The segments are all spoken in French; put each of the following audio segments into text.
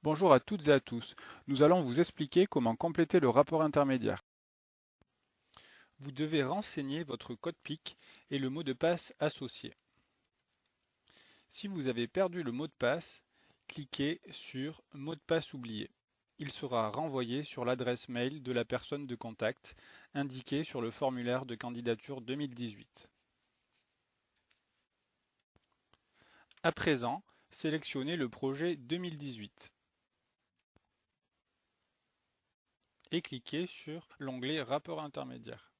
Bonjour à toutes et à tous. Nous allons vous expliquer comment compléter le rapport intermédiaire. Vous devez renseigner votre code PIC et le mot de passe associé. Si vous avez perdu le mot de passe, cliquez sur Mot de passe oublié. Il sera renvoyé sur l'adresse mail de la personne de contact indiquée sur le formulaire de candidature 2018. À présent, sélectionnez le projet 2018 et cliquez sur l'onglet Rapport intermédiaire.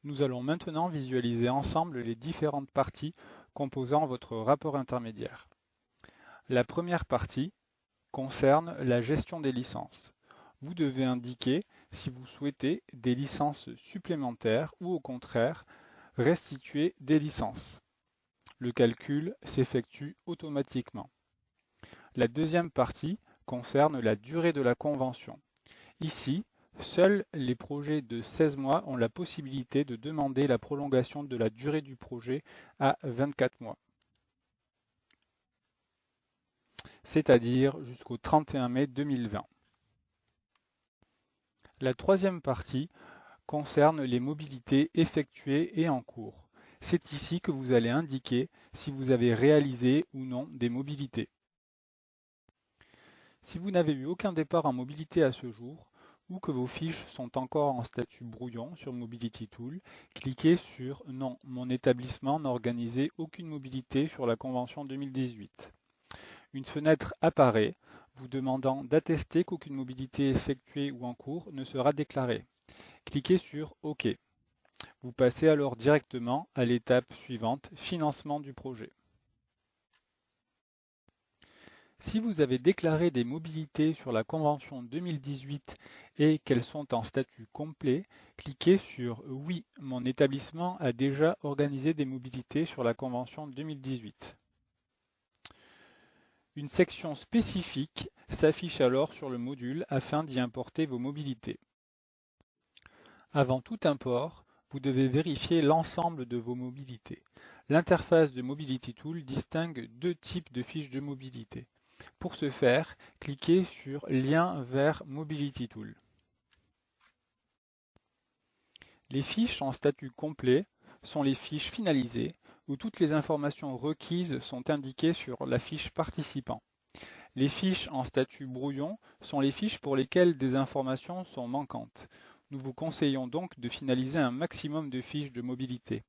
Nous allons maintenant visualiser ensemble les différentes parties composant votre rapport intermédiaire. La première partie concerne la gestion des licences. Vous devez indiquer si vous souhaitez des licences supplémentaires ou au contraire restituer des licences. Le calcul s'effectue automatiquement. La deuxième partie concerne la durée de la convention. Ici, seuls les projets de 16 mois ont la possibilité de demander la prolongation de la durée du projet à 24 mois, c'est-à-dire jusqu'au 31 mai 2020. La troisième partie concerne les mobilités effectuées et en cours. C'est ici que vous allez indiquer si vous avez réalisé ou non des mobilités. Si vous n'avez eu aucun départ en mobilité à ce jour, ou que vos fiches sont encore en statut brouillon sur Mobility Tool, cliquez sur Non, mon établissement n'a organisé aucune mobilité sur la convention 2018. Une fenêtre apparaît vous demandant d'attester qu'aucune mobilité effectuée ou en cours ne sera déclarée. Cliquez sur OK. Vous passez alors directement à l'étape suivante, financement du projet. Si vous avez déclaré des mobilités sur la convention 2018 et qu'elles sont en statut complet, cliquez sur Oui, mon établissement a déjà organisé des mobilités sur la convention 2018. Une section spécifique s'affiche alors sur le module afin d'y importer vos mobilités. Avant tout import, vous devez vérifier l'ensemble de vos mobilités. L'interface de Mobility Tool distingue deux types de fiches de mobilité. Pour ce faire, cliquez sur Lien vers Mobility Tool. Les fiches en statut complet sont les fiches finalisées où toutes les informations requises sont indiquées sur la fiche participant. Les fiches en statut brouillon sont les fiches pour lesquelles des informations sont manquantes. Nous vous conseillons donc de finaliser un maximum de fiches de mobilité,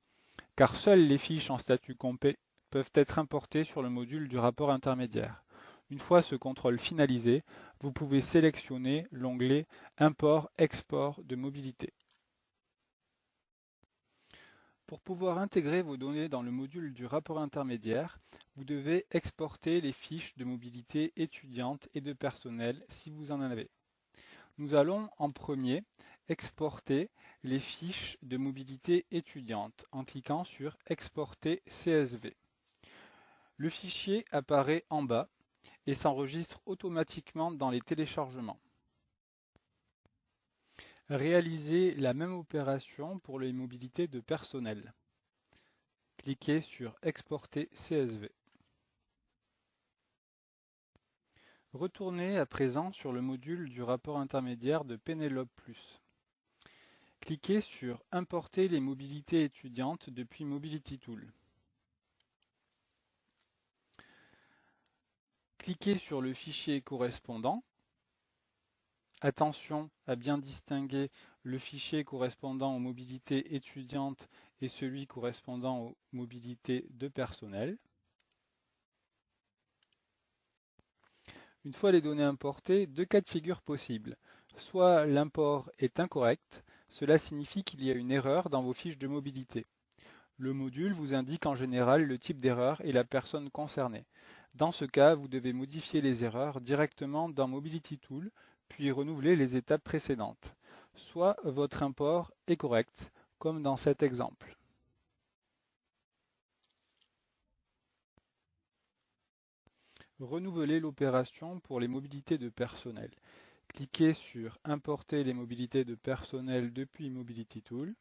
car seules les fiches en statut complet peuvent être importées sur le module du rapport intermédiaire. Une fois ce contrôle finalisé, vous pouvez sélectionner l'onglet Import-Export de mobilité. Pour pouvoir intégrer vos données dans le module du rapport intermédiaire, vous devez exporter les fiches de mobilité étudiante et de personnel si vous en avez. Nous allons en premier exporter les fiches de mobilité étudiante en cliquant sur Exporter CSV. Le fichier apparaît en bas et s'enregistre automatiquement dans les téléchargements. Réalisez la même opération pour les mobilités de personnel. Cliquez sur Exporter CSV. Retournez à présent sur le module du rapport intermédiaire de Penelope+. Cliquez sur Importer les mobilités étudiantes depuis Mobility Tool. Cliquez sur le fichier correspondant. Attention à bien distinguer le fichier correspondant aux mobilités étudiantes et celui correspondant aux mobilités de personnel. Une fois les données importées, deux cas de figure possibles. Soit l'import est incorrect, cela signifie qu'il y a une erreur dans vos fiches de mobilité. Le module vous indique en général le type d'erreur et la personne concernée. Dans ce cas, vous devez modifier les erreurs directement dans Mobility Tool, puis renouveler les étapes précédentes. Soit votre import est correct, comme dans cet exemple. Renouvelez l'opération pour les mobilités de personnel. Cliquez sur Importer les mobilités de personnel depuis Mobility Tool.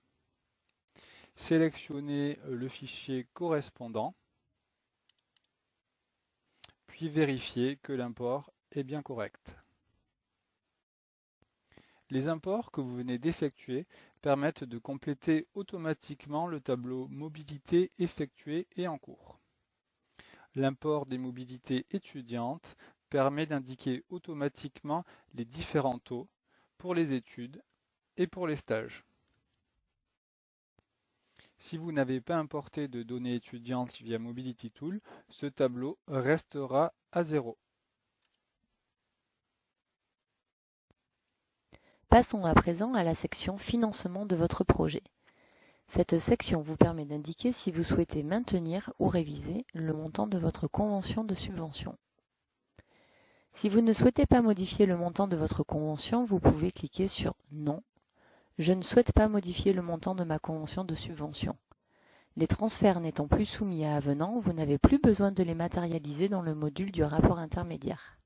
Sélectionnez le fichier correspondant, puis vérifiez que l'import est bien correcte. Les imports que vous venez d'effectuer permettent de compléter automatiquement le tableau mobilité effectuée et en cours. L'import des mobilités étudiantes permet d'indiquer automatiquement les différents taux pour les études et pour les stages. Si vous n'avez pas importé de données étudiantes via Mobility Tool, ce tableau restera à 0. Passons à présent à la section Financement de votre projet. Cette section vous permet d'indiquer si vous souhaitez maintenir ou réviser le montant de votre convention de subvention. Si vous ne souhaitez pas modifier le montant de votre convention, vous pouvez cliquer sur « Non, je ne souhaite pas modifier le montant de ma convention de subvention ». Les transferts n'étant plus soumis à avenant, vous n'avez plus besoin de les matérialiser dans le module du rapport intermédiaire.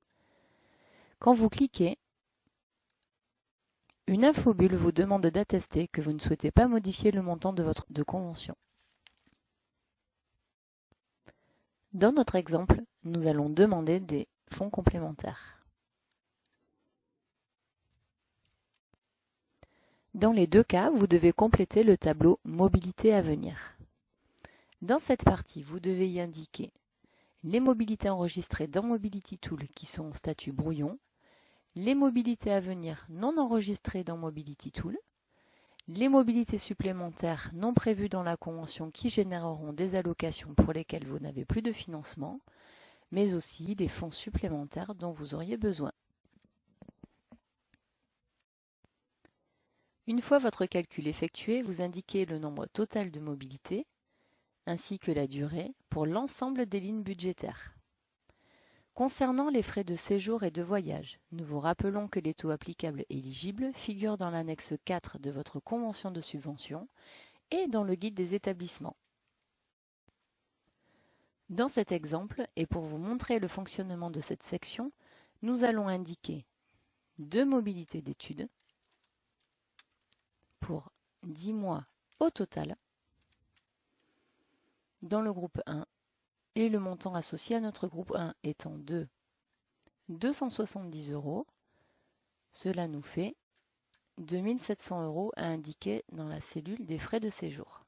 Quand vous cliquez, une infobulle vous demande d'attester que vous ne souhaitez pas modifier le montant de votre convention. Dans notre exemple, nous allons demander des fonds complémentaires. Dans les deux cas, vous devez compléter le tableau Mobilité à venir. Dans cette partie, vous devez y indiquer les mobilités enregistrées dans Mobility Tool qui sont au statut brouillon, les mobilités à venir non enregistrées dans Mobility Tool, les mobilités supplémentaires non prévues dans la convention qui généreront des allocations pour lesquelles vous n'avez plus de financement, mais aussi les fonds supplémentaires dont vous auriez besoin. Une fois votre calcul effectué, vous indiquez le nombre total de mobilités ainsi que la durée pour l'ensemble des lignes budgétaires. Concernant les frais de séjour et de voyage, nous vous rappelons que les taux applicables éligibles figurent dans l'annexe 4 de votre convention de subvention et dans le guide des établissements. Dans cet exemple, et pour vous montrer le fonctionnement de cette section, nous allons indiquer 2 mobilités d'études pour 10 mois au total dans le groupe 1 et le montant associé à notre groupe 1 étant de 270 €, cela nous fait 2 700 € à indiquer dans la cellule des frais de séjour.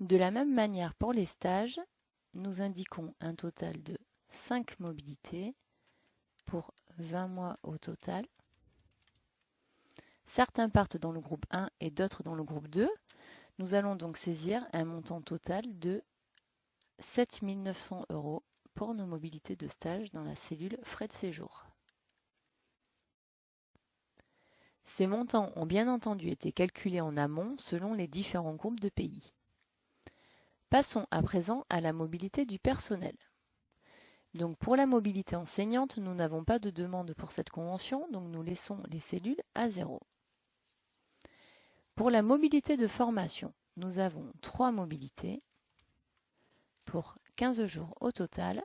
De la même manière pour les stages, nous indiquons un total de 5 mobilités pour 20 mois au total. Certains partent dans le groupe 1 et d'autres dans le groupe 2. Nous allons donc saisir un montant total de 7 900 € pour nos mobilités de stage dans la cellule frais de séjour. Ces montants ont bien entendu été calculés en amont selon les différents groupes de pays. Passons à présent à la mobilité du personnel. Donc pour la mobilité enseignante, nous n'avons pas de demande pour cette convention, donc nous laissons les cellules à 0. Pour la mobilité de formation, nous avons 3 mobilités pour 15 jours au total.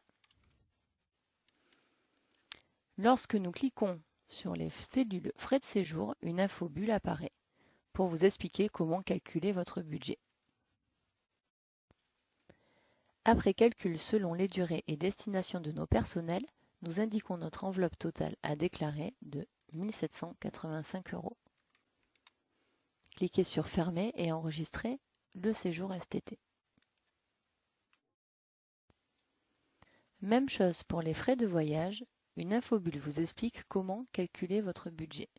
Lorsque nous cliquons sur les cellules frais de séjour, une infobulle apparaît pour vous expliquer comment calculer votre budget. Après calcul selon les durées et destinations de nos personnels, nous indiquons notre enveloppe totale à déclarer de 1 785 €. Cliquez sur Fermer et enregistrer le séjour STT. Même chose pour les frais de voyage, une infobulle vous explique comment calculer votre budget.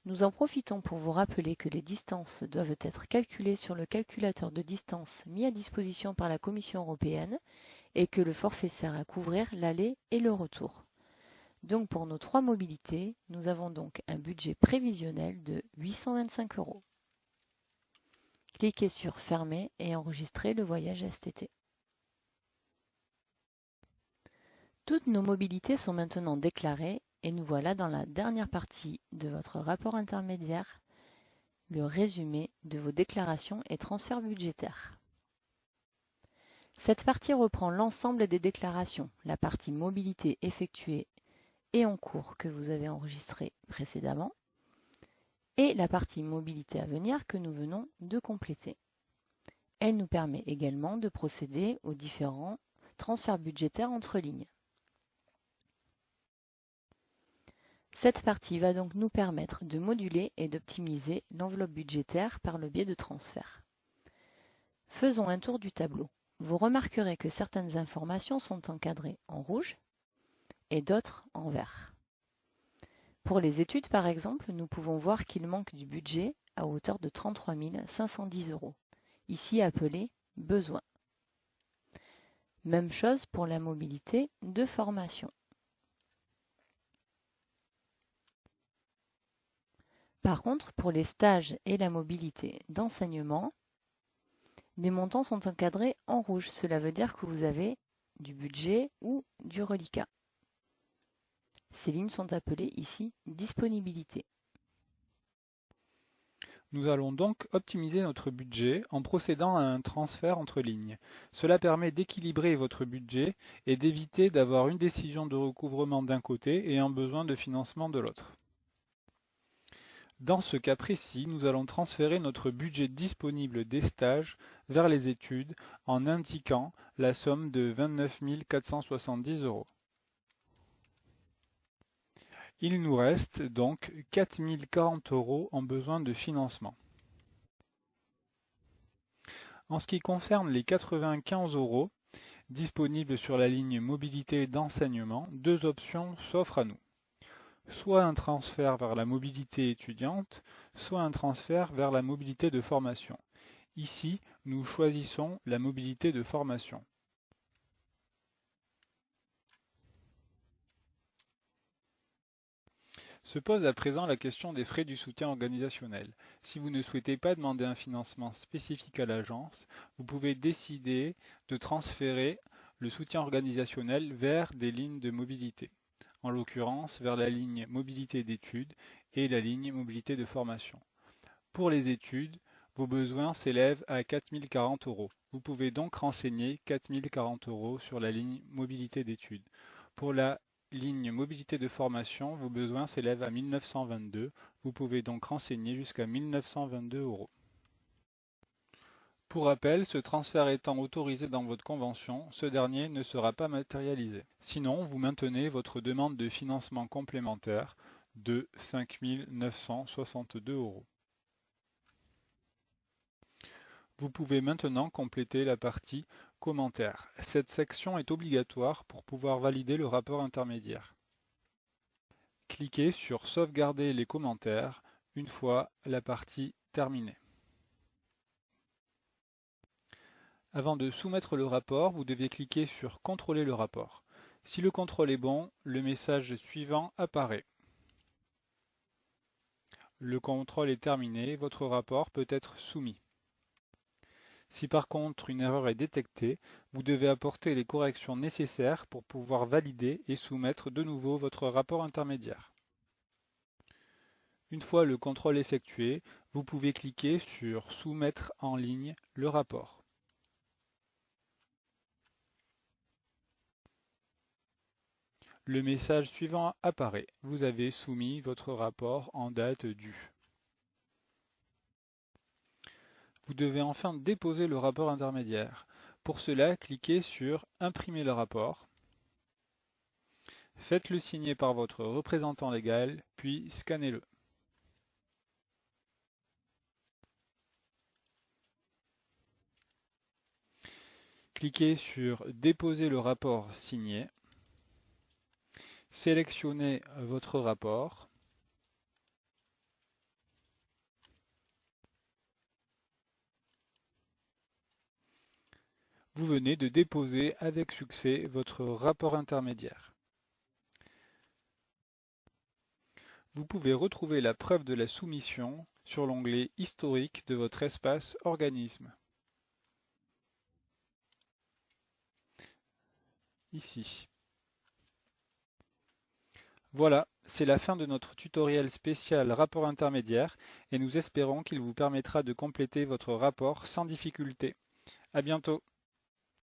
Nous en profitons pour vous rappeler que les distances doivent être calculées sur le calculateur de distance mis à disposition par la Commission européenne et que le forfait sert à couvrir l'aller et le retour. Donc pour nos 3 mobilités, nous avons donc un budget prévisionnel de 825 €. Cliquez sur Fermer et enregistrez le voyage STT. Toutes nos mobilités sont maintenant déclarées et nous voilà dans la dernière partie de votre rapport intermédiaire, le résumé de vos déclarations et transferts budgétaires. Cette partie reprend l'ensemble des déclarations, la partie mobilité effectuée et en cours que vous avez enregistrée précédemment, et la partie mobilité à venir que nous venons de compléter. Elle nous permet également de procéder aux différents Transfert budgétaire entre lignes. Cette partie va donc nous permettre de moduler et d'optimiser l'enveloppe budgétaire par le biais de transferts. Faisons un tour du tableau. Vous remarquerez que certaines informations sont encadrées en rouge et d'autres en vert. Pour les études, par exemple, nous pouvons voir qu'il manque du budget à hauteur de 33 510 €, ici appelé « Besoin ». Même chose pour la mobilité de formation. Par contre, pour les stages et la mobilité d'enseignement, les montants sont encadrés en rouge. Cela veut dire que vous avez du budget ou du reliquat. Ces lignes sont appelées ici « Disponibilité ». Nous allons donc optimiser notre budget en procédant à un transfert entre lignes. Cela permet d'équilibrer votre budget et d'éviter d'avoir une décision de recouvrement d'un côté et un besoin de financement de l'autre. Dans ce cas précis, nous allons transférer notre budget disponible des stages vers les études en indiquant la somme de 29 470 €. Il nous reste donc 4 040 € en besoin de financement. En ce qui concerne les 95 € disponibles sur la ligne mobilité d'enseignement, deux options s'offrent à nous. Soit un transfert vers la mobilité étudiante, soit un transfert vers la mobilité de formation. Ici, nous choisissons la mobilité de formation. Se pose à présent la question des frais du soutien organisationnel. Si vous ne souhaitez pas demander un financement spécifique à l'agence, vous pouvez décider de transférer le soutien organisationnel vers des lignes de mobilité, en l'occurrence vers la ligne mobilité d'études et la ligne mobilité de formation. Pour les études, vos besoins s'élèvent à 4 040 €. Vous pouvez donc renseigner 4 040 € sur la ligne mobilité d'études. Pour la ligne mobilité de formation, vos besoins s'élèvent à 1 922 €. Vous pouvez donc renseigner jusqu'à 1 922 €. Pour rappel, ce transfert étant autorisé dans votre convention, ce dernier ne sera pas matérialisé. Sinon, vous maintenez votre demande de financement complémentaire de 5 962 €. Vous pouvez maintenant compléter la partie commentaires. Cette section est obligatoire pour pouvoir valider le rapport intermédiaire. Cliquez sur Sauvegarder les commentaires une fois la partie terminée. Avant de soumettre le rapport, vous devez cliquer sur Contrôler le rapport. Si le contrôle est bon, le message suivant apparaît. Le contrôle est terminé, votre rapport peut être soumis. Si par contre une erreur est détectée, vous devez apporter les corrections nécessaires pour pouvoir valider et soumettre de nouveau votre rapport intermédiaire. Une fois le contrôle effectué, vous pouvez cliquer sur Soumettre en ligne le rapport. Le message suivant apparaît. Vous avez soumis votre rapport en date due. Vous devez enfin déposer le rapport intermédiaire. Pour cela, cliquez sur Imprimer le rapport. Faites-le signer par votre représentant légal, puis scannez-le. Cliquez sur Déposer le rapport signé. Sélectionnez votre rapport. Vous venez de déposer avec succès votre rapport intermédiaire. Vous pouvez retrouver la preuve de la soumission sur l'onglet Historique de votre espace Organisme. Ici. Voilà, c'est la fin de notre tutoriel spécial rapport intermédiaire et nous espérons qu'il vous permettra de compléter votre rapport sans difficulté. À bientôt.